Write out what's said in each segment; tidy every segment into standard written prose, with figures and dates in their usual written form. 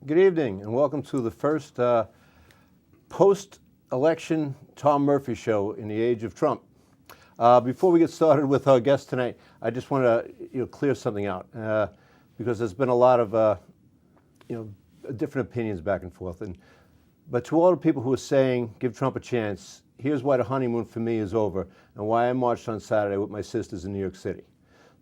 Good evening, and welcome to the first post-election Tom Murphy show in the age of Trump. Before we get started with our guest tonight, I just want to clear something out because there's been a lot of different opinions back and forth. But to all the people who are saying give Trump a chance, here's why the honeymoon for me is over and why I marched on Saturday with my sisters in New York City.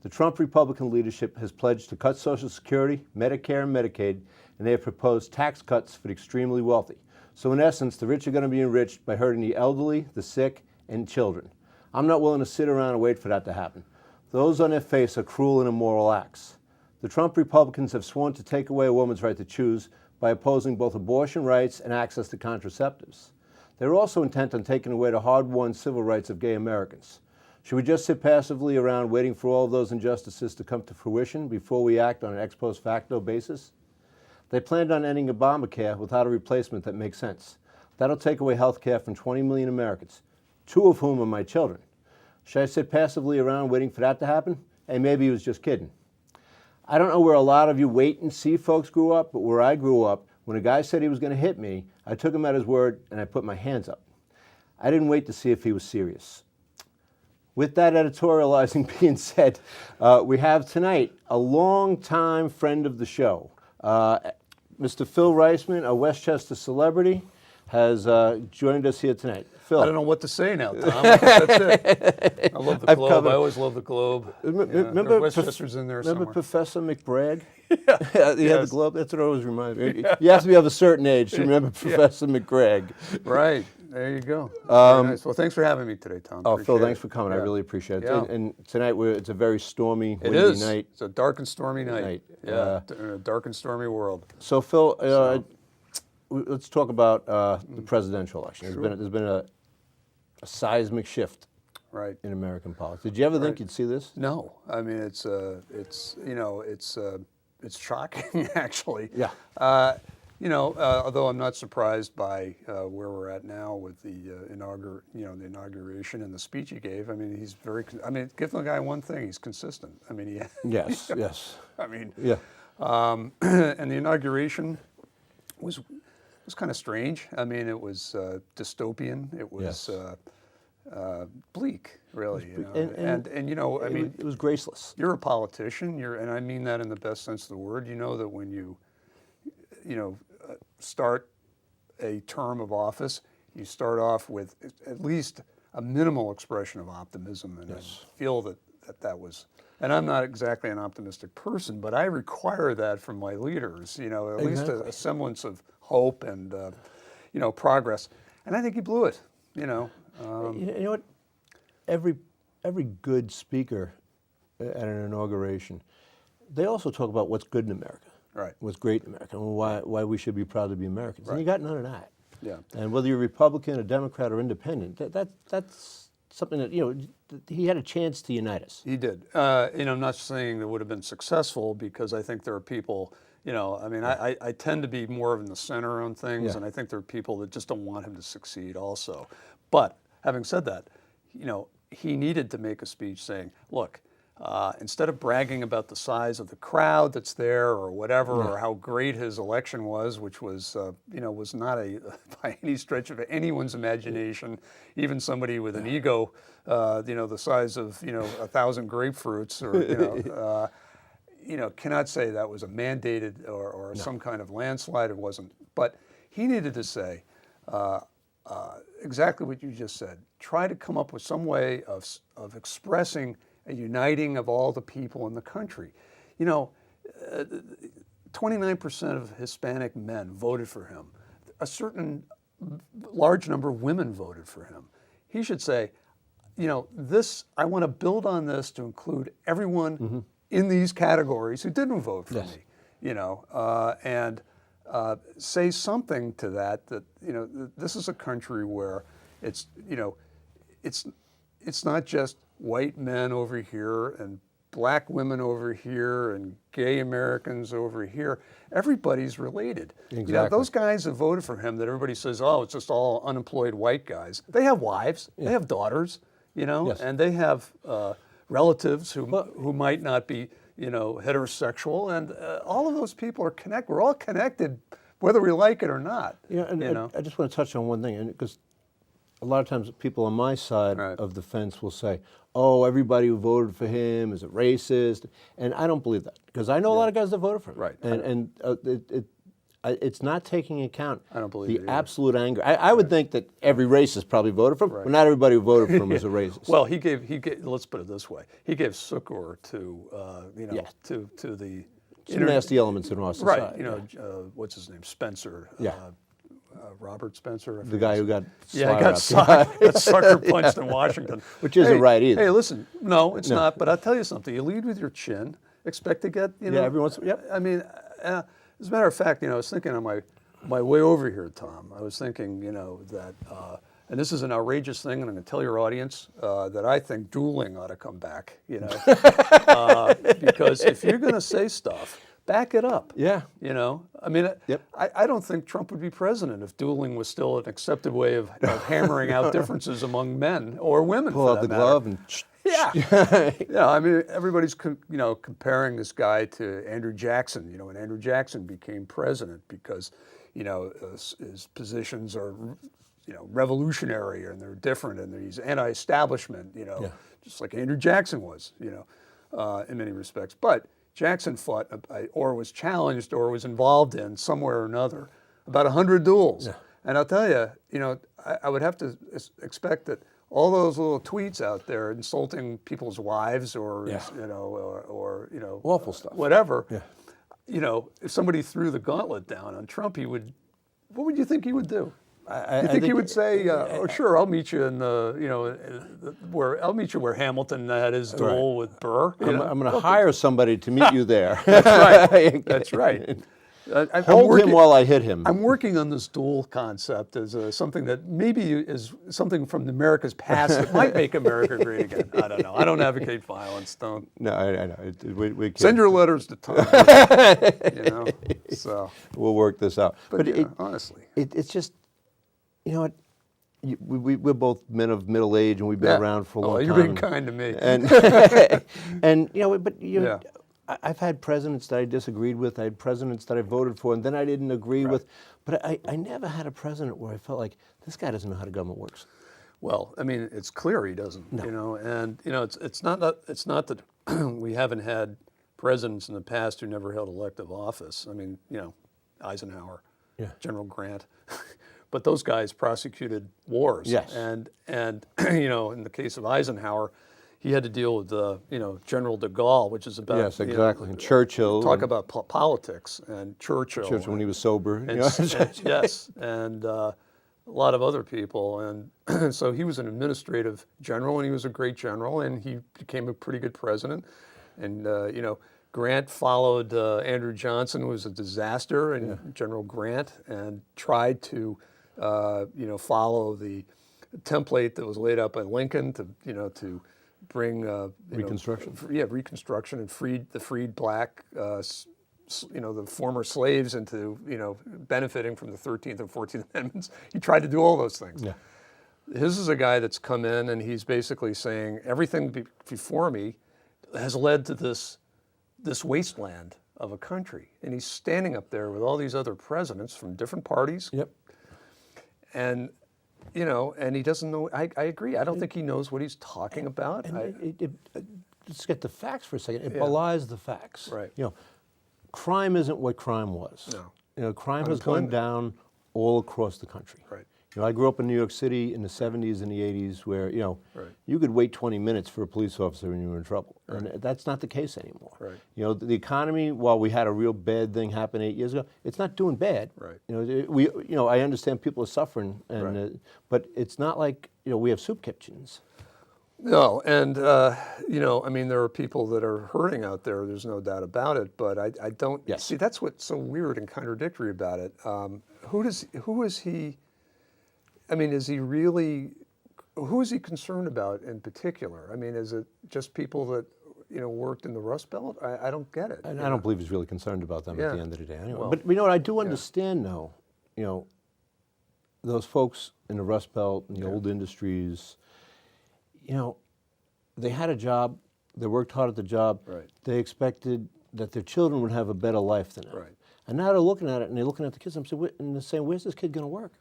The Trump Republican leadership has pledged to cut Social Security, Medicare, and Medicaid, and they have proposed tax cuts for the extremely wealthy. So in essence, the rich are going to be enriched by hurting the elderly, the sick, and children. I'm not willing to sit around and wait for that to happen. Those on their face are cruel and immoral acts. The Trump Republicans have sworn to take away a woman's right to choose by opposing both abortion rights and access to contraceptives. They're also intent on taking away the hard-won civil rights of gay Americans. Should we just sit passively around waiting for all of those injustices to come to fruition before we act on an ex post facto basis? They planned on ending Obamacare without a replacement that makes sense. That'll take away health care from 20 million Americans, 2 of whom are my children. Should I sit passively around waiting for that to happen? Hey, maybe he was just kidding. I don't know where a lot of you wait and see folks grew up, but where I grew up, when a guy said he was going to hit me, I took him at his word and I put my hands up. I didn't wait to see if he was serious. With that editorializing being said, we have tonight a longtime friend of the show. Mr. Phil Reismen, a Westchester celebrity, has joined us here tonight. Phil. I don't know what to say now, Tom. That's it. I love the Globe. I always love the Globe. Remember Westchester's in there remember somewhere. Professor McBragg? Yeah. He had the Globe. That's what it always reminds me. You have to be of a certain age to remember Professor McBragg. Right. There you go. Very nice. Well, thanks for having me today, Tom. Oh, Phil, thanks it. for coming. Yeah. I really appreciate it. Yeah. And tonight it's a very stormy, windy It is. night. It's a dark and stormy night. Yeah. In a dark and stormy world. So, Phil, let's talk about the presidential election. Sure. There's been a seismic shift in American politics. Did you ever think you'd see this? No. I mean, it's shocking actually. Yeah. Although I'm not surprised by where we're at now with the inauguration and the speech he gave. I mean, he's very. Give the guy one thing: he's consistent. I mean, Yes. Yes. I mean, yeah. And the inauguration was kind of strange. I mean, it was dystopian. It was bleak, really. It was graceless. You're a politician. And I mean that in the best sense of the word. You know that when you start a term of office, you start off with at least a minimal expression of optimism, and I feel that was. And I'm not exactly an optimistic person, but I require that from my leaders. At least a semblance of hope and progress. And I think he blew it. You know what? Every good speaker at an inauguration, they also talk about what's good in America. Right. What's great in America, and why we should be proud to be Americans. Right. And you got none of that. Yeah. And whether you're Republican, or Democrat, or Independent, that's something that, he had a chance to unite us. He did. I'm not saying that would have been successful because I think there are people, I tend to be more in the center on things, and I think there are people that just don't want him to succeed also. But having said that, he needed to make a speech saying, look, instead of bragging about the size of the crowd that's there or whatever, or how great his election was, which was, was not by any stretch of anyone's imagination, even somebody with an ego, the size of, 1,000 grapefruits, or, cannot say that was a mandated or some kind of landslide. It wasn't. But he needed to say exactly what you just said. Try to come up with some way of expressing a uniting of all the people in the country. 29% of Hispanic men voted for him. A certain large number of women voted for him. He should say, I want to build on this to include everyone in these categories who didn't vote for me, and say something to that this is a country where it's not just white men over here and black women over here and gay Americans over here. Everybody's related. Exactly. Those guys that voted for him that everybody says, oh, it's just all unemployed white guys. They have wives, they have daughters, and they have relatives who might not be, heterosexual, and all of those people are connected. We're all connected, whether we like it or not. Yeah, and I just want to touch on one thing, and because a lot of times people on my side Right. of the fence will say, "Oh, everybody who voted for him is a racist," and I don't believe that, because I know a lot of guys that voted for him. Right. And it's not taking into account I don't believe the it either. absolute anger. I would think that every racist probably voted for him, but not everybody who voted for him is a racist. Well, he gave. Let's put it this way: he gave succor to Yeah. to the some nasty elements in our society. right. What's his name? Spencer. Yeah. Robert Spencer. I The forget guy his who name. got Yeah, slaughtered got sucker punched in Washington, Which isn't right either. Hey, listen, no, it's not. But I'll tell you something: you lead with your chin, expect to get, Yeah, every once. Yep. I mean, as a matter of fact, I was thinking on my way over here, Tom. I was thinking, that, and this is an outrageous thing, and I'm going to tell your audience that I think dueling ought to come back. Because if you're going to say stuff, back it up. Yeah. I mean, Yep. I don't think Trump would be president if dueling was still an accepted way of hammering out differences among men or women. Pull for out that the matter. glove and. Yeah. Yeah, I mean, everybody's comparing this guy to Andrew Jackson, when Andrew Jackson became president because, his positions are, revolutionary and they're different and he's anti-establishment, just like Andrew Jackson was, in many respects. But Jackson fought or was challenged or was involved in somewhere or another about 100 duels. Yeah. And I'll tell you, I would have to expect that all those little tweets out there insulting people's wives or, or Awful stuff. whatever, Yeah. if somebody threw the gauntlet down on Trump, what would you think he would do? I You think he would say, "Oh, sure, I'll meet you in I'll meet you where Hamilton had his duel with Burr." I'm going to hire somebody to meet you there. That's right. That's right. Hold him while I hit him. I'm working on this duel concept as something that maybe is something from America's past that might make America great again. I don't know. I don't advocate violence. Don't. No, I know. We can't. Send your letters to Tom. So We'll work this out. But honestly, it's just, you know what? We're both men of middle age, and we've been around for a long time. You're being kind to me. And I've had presidents that I disagreed with. I had presidents that I voted for, and then I didn't agree with. But I never had a president where I felt like this guy doesn't know how the government works. Well, I mean, it's clear he doesn't. And it's not that we haven't had presidents in the past who never held elective office. I mean, Eisenhower, General Grant. But those guys prosecuted wars. Yes. And in the case of Eisenhower, he had to deal with General de Gaulle, which is about Yes, exactly. And Churchill. Talk about politics and Churchill when he was sober. Yes, and a lot of other people, and so he was an administrative general, and he was a great general, and he became a pretty good president, and Grant followed Andrew Johnson, who was a disaster, and General Grant, and tried to follow the template that was laid out by Lincoln to bring Reconstruction. Reconstruction, and the freed black the former slaves into benefiting from the 13th and 14th Amendments. He tried to do all those things. Yeah. This is a guy that's come in and he's basically saying everything before me has led to this wasteland of a country, and he's standing up there with all these other presidents from different parties. Yep. And and he doesn't know. I agree. I don't think he knows what he's talking about. Let's get the facts for a second. It belies the facts. Right. Crime isn't what crime was. No. Crime has gone down all across the country. Right. I grew up in New York City in the 70s and the 80s where, you could wait 20 minutes for a police officer when you were in trouble. Right. And that's not the case anymore. Right. The economy, while we had a real bad thing happen 8 years ago, it's not doing bad. Right. I understand people are suffering, but it's not like, we have soup kitchens. No, and there are people that are hurting out there. There's no doubt about it. But I don't see. That's what's so weird and contradictory about it. Who is he? I mean, is he really? Who is he concerned about in particular? I mean, is it just people that worked in the Rust Belt? I don't get it. And I don't believe he's really concerned about them at the end of the day. Anyway. Well, but you know what? I do understand though. Those folks in the Rust Belt and the old industries. They had a job They worked hard at the job. Right. They expected that their children would have a better life than them. Right. And now they're looking at it and they're looking at the kids and they're saying, "Where's this kid going to work?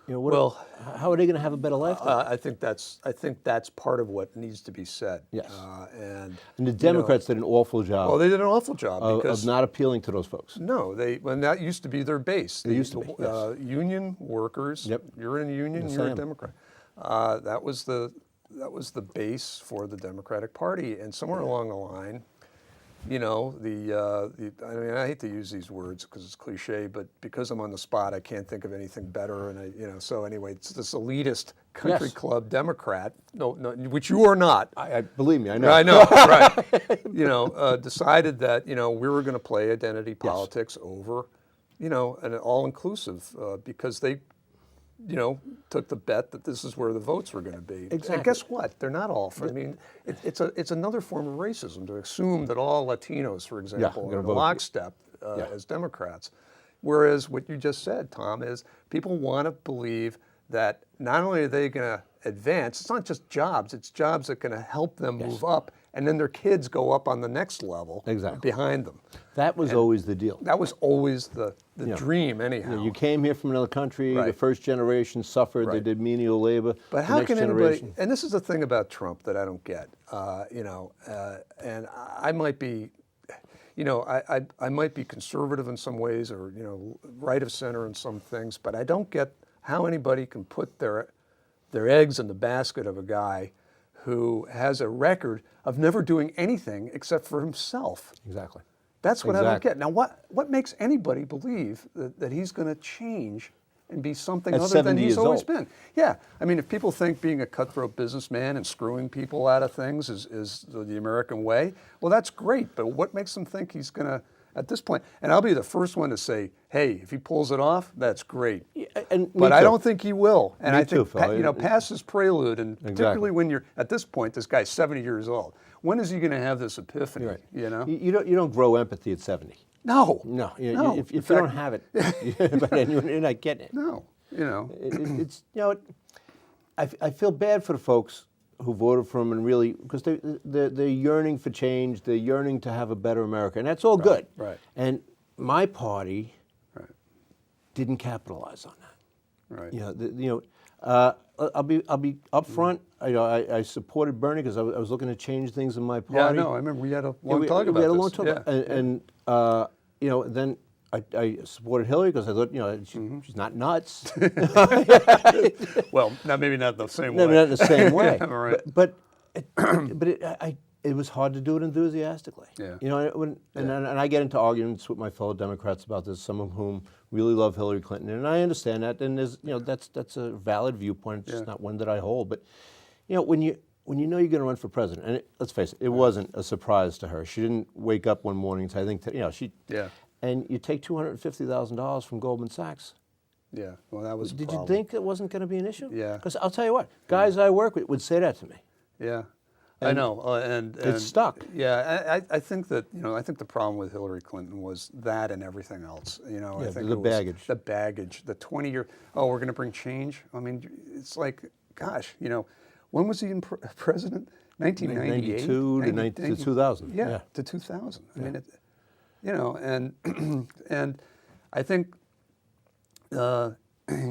You know, Well, how are they going to have a better life?" Than I think that's part of what needs to be said. Yes. And the Democrats did an awful job well, they did an awful job of not appealing to those folks. No, that used to be their base. It used to be, yes. Union workers. Yep. You're in a union. Yes, You're I a am. Democrat. That was the base for the Democratic Party, and somewhere along the line, you know, I mean, I hate to use these words because it's cliche, but because I'm on the spot, I can't think of anything better, and so anyway, it's this elitist country Yes. club Democrat, no, which you are not. I believe me, I know. I know, right. Decided that, we were going to play identity politics over, an all-inclusive because they, took the bet that this is where the votes were going to be. Exactly. And guess what? They're not all. I mean, it's another form of racism to assume that all Latinos, for example, gonna are in vote for you. lockstep as Democrats. Whereas what you just said, Tom, is people want to believe that not only are they going to advance, it's not just jobs, it's jobs that are going to help them move up, and then their kids go up on the next level behind them. That was always the deal. That was always the dream, anyhow. You came here from another country, the first generation suffered, they did menial labor. But how can anybody, and this is the thing about Trump that I don't get, and I might be, I might be conservative in some ways or, right of center in some things, but I don't get how anybody can put their eggs in the basket of a guy who has a record of never doing anything except for himself. Exactly. That's what I don't get. Now, what makes anybody believe that he's going to change and be something other than he's always been? Yeah. I mean, if people think being a cutthroat businessman and screwing people out of things is the American way, well, that's great. But what makes them think he's going to, at this point, and I'll be the first one to say, hey, if he pulls it off, that's great. But I don't think he will. And I think, past his prelude, and particularly when you're, at this point, this guy's 70 years old. When is he going to have this epiphany, Right. You don't grow empathy at 70. No. No. If you fact, don't have it, you're not getting it. No. It's I feel bad for the folks who voted for him and really, because they're yearning for change, they're yearning to have a better America, and that's all good. Right. And my party didn't capitalize on that. Right. I'll be upfront. I supported Bernie because I was looking to change things in my party. Yeah, I know. I remember we had a long talk about this. We had a long talk, and then I supported Hillary because I thought, she's not nuts. Well, maybe not the same way. No, not in the same way. Yeah, right. But it was hard to do it enthusiastically. Yeah. And I get into arguments with my fellow Democrats about this, some of whom really love Hillary Clinton, and I understand that. And there's, that's a valid viewpoint. It's just not one that I hold. But when you know you're going to run for president, and let's face it, it wasn't a surprise to her. She didn't wake up one morning and say, I think, she. Yeah. And you take $250,000 from Goldman Sachs. Yeah. Well, that was a Did problem. you think it wasn't going to be an issue? Yeah. Because I'll tell you what, guys I work with would say that to me. Yeah. I know, and it's stuck. Yeah, I think that I think the problem with Hillary Clinton was that and everything else. I think the baggage. The baggage, the 20-year. Oh, we're going to bring change. I mean, it's like, gosh, when was he president? 1998. 92 to 2000. Yeah, to 2000. I mean, and I think.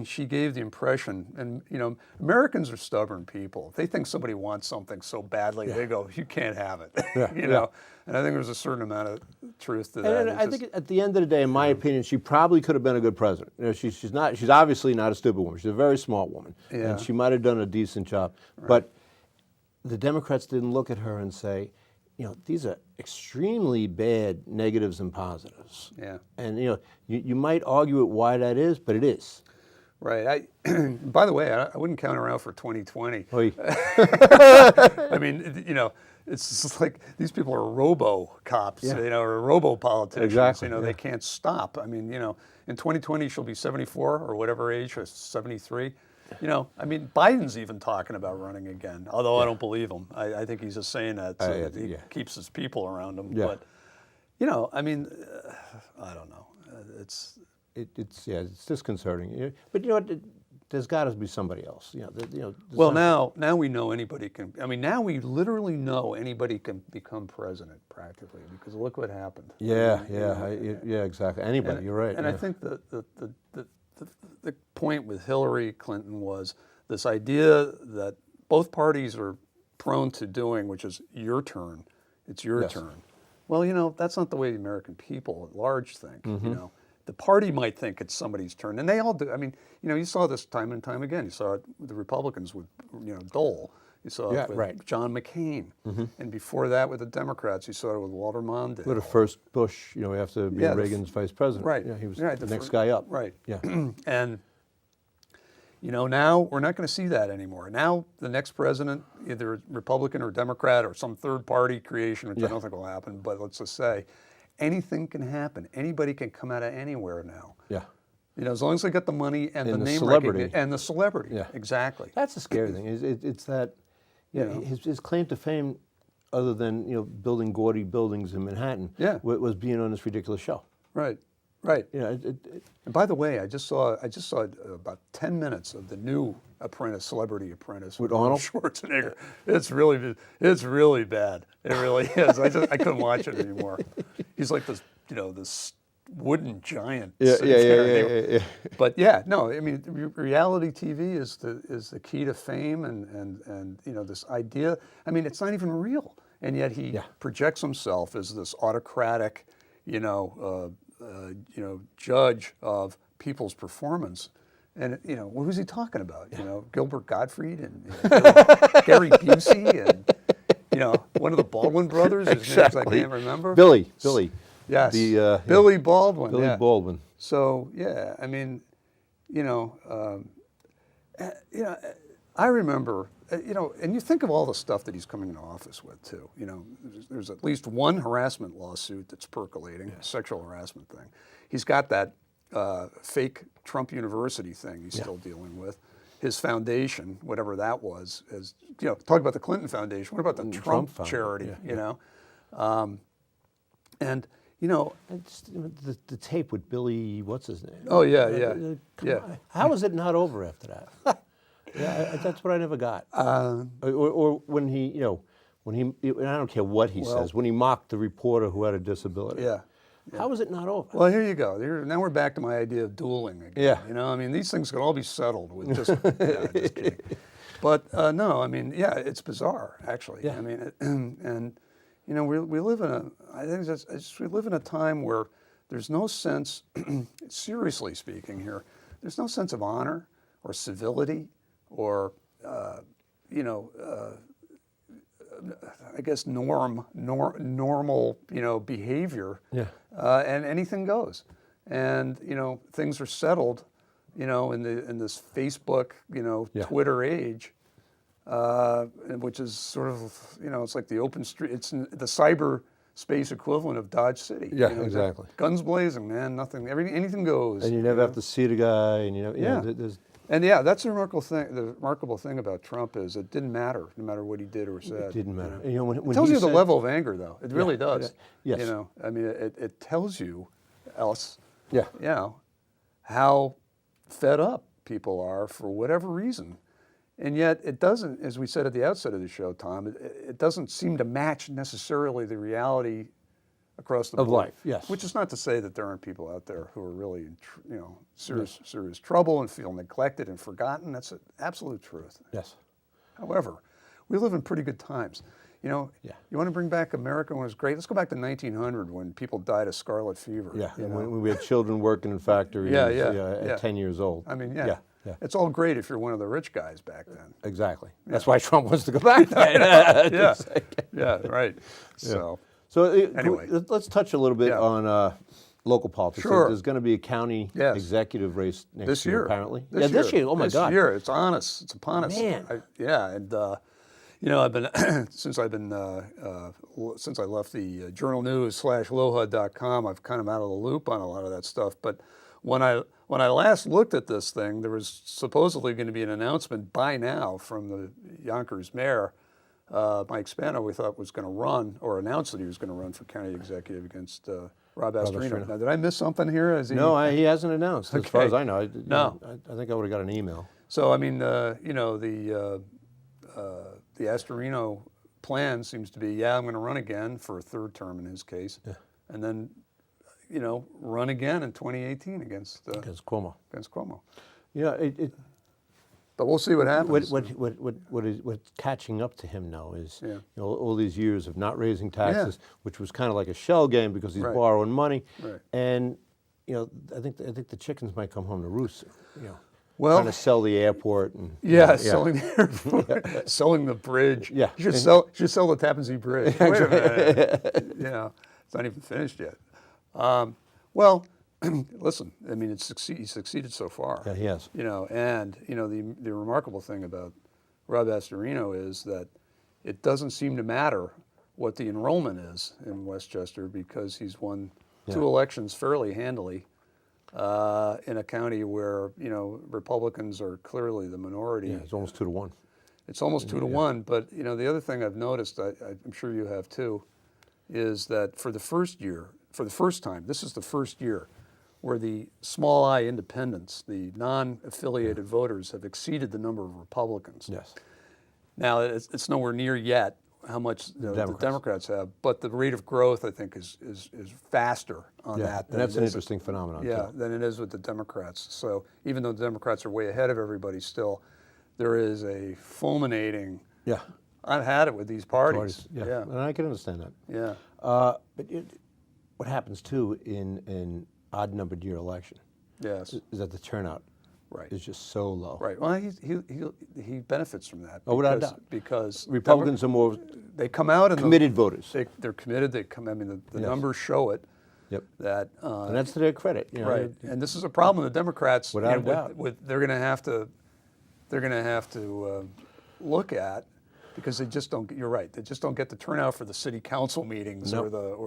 She gave the impression, and Americans are stubborn people. If they think somebody wants something so badly, they go, "You can't have it." And I think there's a certain amount of truth to that. And I think at the end of the day, in my opinion, she probably could have been a good president. She's not. She's obviously not a stupid woman. She's a very smart woman, and she might have done a decent job. Right. But the Democrats didn't look at her and say, these are extremely bad negatives and positives. Yeah. And you might argue it why that is, but it is. Right. By the way, I wouldn't count her out for 2020. Oy. I mean, it's just like these people are robo-cops, or robo-politicians. Exactly. They can't stop. I mean, in 2020 she'll be 74 or whatever age, or 73. I mean, Biden's even talking about running again, although I don't believe him. I think he's just saying that so that he keeps his people around him. Yeah. But, I mean, I don't know. It's disconcerting. But you know what? there's got to be somebody else. Well, now we know anybody can. I mean, now we literally know anybody can become president practically because look what happened. Yeah, yeah, exactly. Anybody, you're right. And I think the point with Hillary Clinton was this idea that both parties are prone to doing, which is your turn. It's your turn. Well, that's not the way the American people at large think. The party might think it's somebody's turn, and they all do. I mean, you saw this time and time again. You saw it with the Republicans with, Dole. You saw it with John McCain, and before that with the Democrats, you saw it with Walter Mondale. But at first Bush, after being Reagan's vice president, right? He was the next guy up, right? Yeah, and now we're not going to see that anymore. Now the next president, either Republican or Democrat or some third party creation, which I don't think will happen, but let's just say. Anything can happen. Anybody can come out of anywhere now. Yeah. As long as they get the money and the name celebrity. and the celebrity. Yeah. Exactly. That's the scary thing. It's that his claim to fame, other than building gaudy buildings in Manhattan, was being on this ridiculous show. Right. Right. And by the way, I just saw about 10 minutes of the new Apprentice, Celebrity Apprentice with Arnold Schwarzenegger. It's really bad. It really is. I couldn't watch it anymore. He's like this, this wooden giant. Yeah. But no, I mean, reality TV is the key to fame, and this idea. I mean, it's not even real, and yet he projects himself as this autocratic, judge of people's performance. And, who's he talking about? Gilbert Gottfried and Gary Busey and, one of the Baldwin brothers, whose names I can't remember. Billy. Yes, Billy Baldwin. Billy Baldwin. So, I mean, I remember, and you think of all the stuff that he's coming into office with, too. There's at least one harassment lawsuit that's percolating, a sexual harassment thing. He's got that fake Trump University thing he's still dealing with. His foundation, whatever that was, is, talk about the Clinton Foundation. What about the Trump charity, And, the tape with Billy, what's his name? Oh, yeah. How is it not over after that? That's what I never got. Or when he, and I don't care what he says, when he mocked the reporter who had a disability. Yeah. How is it not over? Well, here you go. Now we're back to my idea of dueling again. Yeah. I mean, these things could all be settled with just, just kidding. But no, I mean, it's bizarre, actually. Yeah. I mean, we live in we live in a time where there's no sense, seriously speaking here, there's no sense of honor or civility or, I guess normal, behavior. Yeah. And anything goes. And, things are settled, in this Facebook, Twitter age, which is sort of, it's like the open street, it's the cyber space equivalent of Dodge City. Yeah, exactly. Guns blazing, man, anything goes. And you never have to see the guy, and there's... And that's the remarkable thing about Trump is it didn't matter, no matter what he did or said. It didn't matter. When it tells you the level of anger, though. It really does. Yes. I mean, it tells you, else, Yeah. how fed up people are for whatever reason. And yet it doesn't, as we said at the outset of the show, Tom, it doesn't seem to match necessarily the reality across the board. Of life, yes. Which is not to say that there aren't people out there who are really in serious trouble and feel neglected and forgotten. That's an absolute truth. Yes. However, we live in pretty good times. You want to bring back America when it was great? Let's go back to 1900 when people died of scarlet fever. Yeah, when we had children working in factories at 10 years old. I mean, it's all great if you're one of the rich guys back then. Exactly. That's why Trump wants to go back there. Right. So anyway, let's touch a little bit on local politics. Sure. There's going to be a county executive race next year, apparently. This year. Oh my God. This year, it's on us. It's upon us. Man. I've been since I left the Journal News /LoHUD.com, I've kind of out of the loop on a lot of that stuff. But when I last looked at this thing, there was supposedly going to be an announcement by now from the Yonkers mayor, Mike Spano, we thought was going to run or announce that he was going to run for county executive against Rob Astorino. Now, did I miss something here? No, he hasn't announced, as far as I know. No. I think I would have got an email. So I mean, you know, the Astorino plan seems to be, yeah, I'm going to run again for a third term in his case, and then, you know, run again in 2018 against Cuomo. Against Cuomo. Yeah, But we'll see what happens. What's catching up to him now is Yeah. you know, all these years of not raising taxes, which was kind of like a shell game because he's borrowing money, and you know, I think the chickens might come home to roost. You know, trying to sell the airport and selling the airport, selling the bridge. Yeah, you should sell the Tappan Zee Bridge. Wait a minute. You know, it's not even finished yet. Well, listen, I mean, he succeeded so far. Yeah, he has. You know, and you know, the remarkable thing about Rob Astorino is that it doesn't seem to matter what the enrollment is in Westchester because he's won 2 elections fairly handily in a county where, you know, Republicans are clearly the minority. Yeah, it's almost 2 to 1. It's almost 2 to 1. But you know, the other thing I've noticed, I'm sure you have too, is that for the first time, this is the first year where the small I independents, the non-affiliated voters, have exceeded the number of Republicans. Yes. Now, it's nowhere near yet how much the Democrats have, but the rate of growth, I think, is faster on that. And that's an interesting phenomenon. Yeah, too. than it is with the Democrats. So even though the Democrats are way ahead of everybody still, there is a fulminating, I've had it with these parties. Yeah, and I can understand that. Yeah. But what happens too in odd-numbered year election is that the turnout is just so low. Right. Well, he benefits from that. Oh, without a doubt. Because Republicans are more they come out and committed voters. They're committed. They come. I mean, the numbers show it. Yep. That and that's to their credit. You know, right. And this is a problem. The Democrats, without a doubt, they're going to have to look at. Because they just don't. You're right. They just don't get the turnout for the city council meetings or the.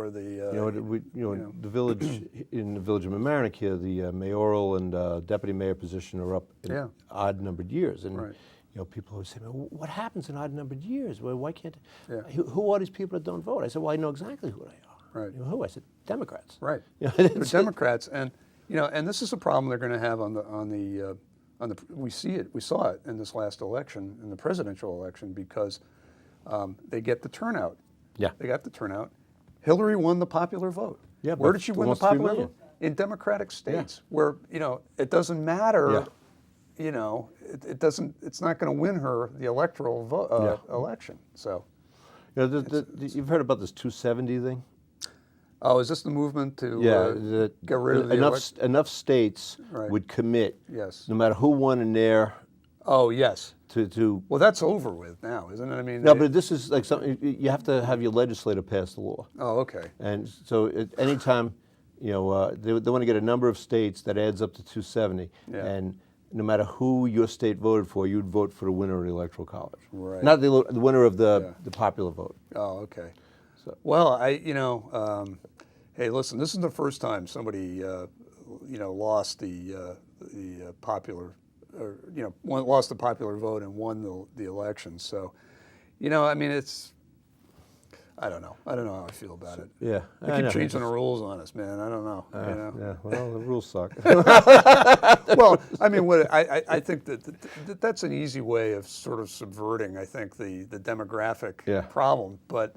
The village in the village of Mamaroneck here, the mayoral and deputy mayor position are up in odd-numbered years, and you know, people always say, well, "What happens in odd-numbered years? Well, why can't? Who are these people that don't vote?" I said, "Well, I know exactly who they are." Right. You know, who? I said, "Democrats." Right. You know, they're Democrats, and you know, and this is a problem they're going to have on the. We saw it in this last election, in the presidential election, because they get the turnout. Yeah. They got the turnout. Hillary won the popular vote. Yeah. Where did she win the popular vote? In Democratic states, where, you know, it doesn't matter, you know, it doesn't, it's not going to win her the electoral election. So. You know, you've heard about this 270 thing? Oh, is this the movement to get rid of enough states would commit, no matter who won in there. Oh, yes. To well, that's over with now, isn't it? I mean, no, but this is like something you have to have your legislator pass the law. Oh, okay. And so anytime, you know, they want to get a number of states that adds up to 270, and no matter who your state voted for, you'd vote for the winner of the electoral college, not the winner of the popular vote. Oh, okay. So. Well, hey, listen, this is the first time somebody, you know, lost the popular, or you know, lost the popular vote and won the election. So, you know, I mean, I don't know how I feel about it. Yeah, they keep changing the rules on us, man. I don't know. You know? Yeah, well, the rules suck. Well, I mean, I think that's an easy way of sort of subverting, I think, the demographic problem. But,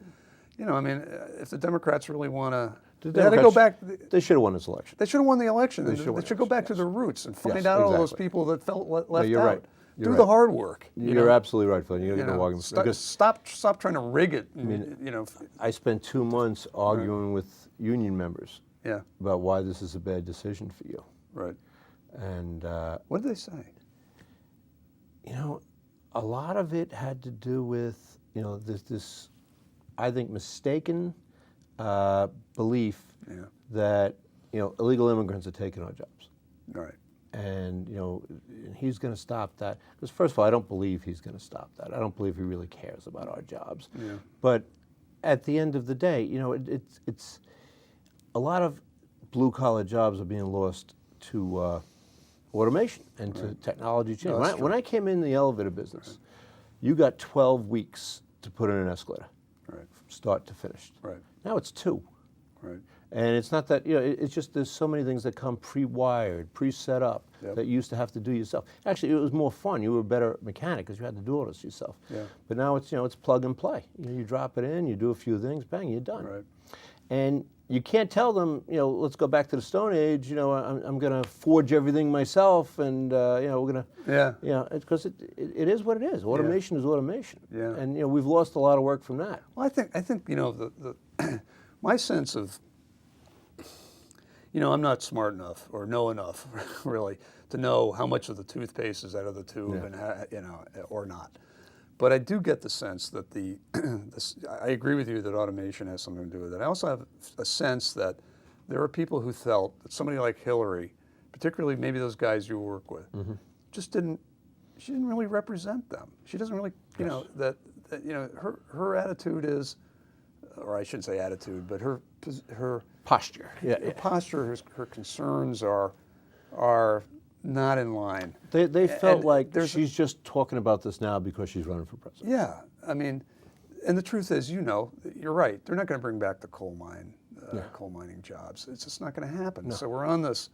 you know, I mean, if the Democrats really want to, they had to go back. They should have won this election. They should have won the election. They should go back to their roots and find out all those people that felt left out. You're right. Do the hard work. You're absolutely right, Phil. You know, stop trying to rig it. I mean, you know, I spent 2 months arguing with union members about why this is a bad decision for you. Right. And what did they say? You know, a lot of it had to do with, you know, this I think, mistaken belief that, you know, illegal immigrants are taking our jobs. Right. And, you know, he's going to stop that. Because first of all, I don't believe he's going to stop that. I don't believe he really cares about our jobs. Yeah. But at the end of the day, you know, it's a lot of blue-collar jobs are being lost to automation and to technology change. No, when I came in the elevator business, you got 12 weeks to put in an escalator. Right. From start to finish. Right. Now it's 2. Right. And it's not that, it's just there's so many things that come pre-wired, pre-set up that you used to have to do yourself. Actually, it was more fun. You were a better mechanic because you had to do all this yourself. Yeah. But now it's, it's plug and play. You drop it in, you do a few things, bang, you're done. Right. And you can't tell them, let's go back to the Stone Age, I'm going to forge everything myself and, we're going to, because it is what it is. Automation is automation. Yeah. And, we've lost a lot of work from that. Well, I think my sense of, I'm not smart enough or know enough, really, to know how much of the toothpaste is out of the tube and, or not. But I do get the sense that I agree with you that automation has something to do with it. I also have a sense that there are people who felt that somebody like Hillary, particularly maybe those guys you work with, she didn't really represent them. She doesn't really, her attitude is, or I shouldn't say attitude, but her posture. Her posture, her concerns are not in line. They felt like she's just talking about this now because she's running for president. Yeah, I mean, and the truth is, you're right. They're not going to bring back the coal mining jobs. It's just not going to happen. No. So we're on this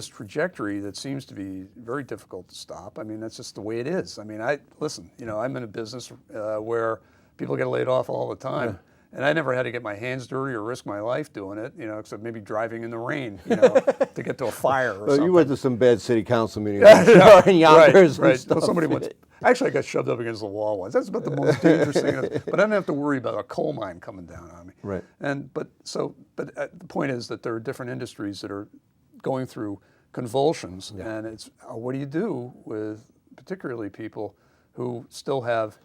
trajectory that seems to be very difficult to stop. I mean, that's just the way it is. I mean, I'm in a business where people get laid off all the time. Yeah. And I never had to get my hands dirty or risk my life doing it, except maybe driving in the rain, to get to a fire or something. You went to some bad city council meetings in Yonkers and stuff. Well, somebody once, actually I got shoved up against the wall once. That's about the most dangerous thing. But I didn't have to worry about a coal mine coming down on me. Right. But the point is that there are different industries that are going through convulsions, and it's what do you do with particularly people who still have,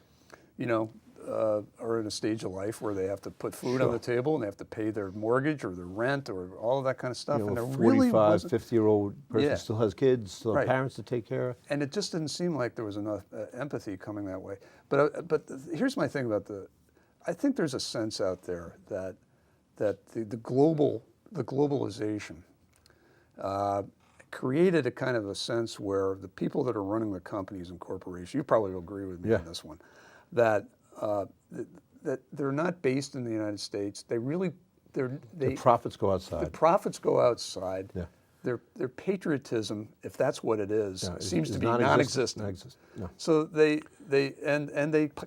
are in a stage of life where they have to put food on the table and they have to pay their mortgage or their rent or all of that kind of stuff. And a 45, 50-year-old person still has kids, still have parents to take care of. And it just didn't seem like there was enough empathy coming that way. But here's my thing about I think there's a sense out there that the globalization created a kind of a sense where the people that are running the companies and corporations, you probably will agree with me on this one, that they're not based in the United States. The profits go outside. The profits go outside. Yeah. Their patriotism, if that's what it is, seems to be non-existent. No. So they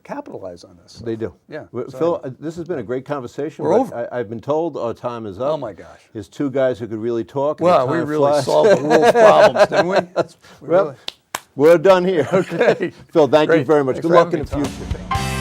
capitalize on this. They do. Yeah. Phil, this has been a great conversation. We're over. I've been told our time is up. Oh my gosh. There's two guys who could really talk. Well, we really solved the world's problems, didn't we? We're done here. Okay. Phil, thank you very much. Thanks Good luck in the future.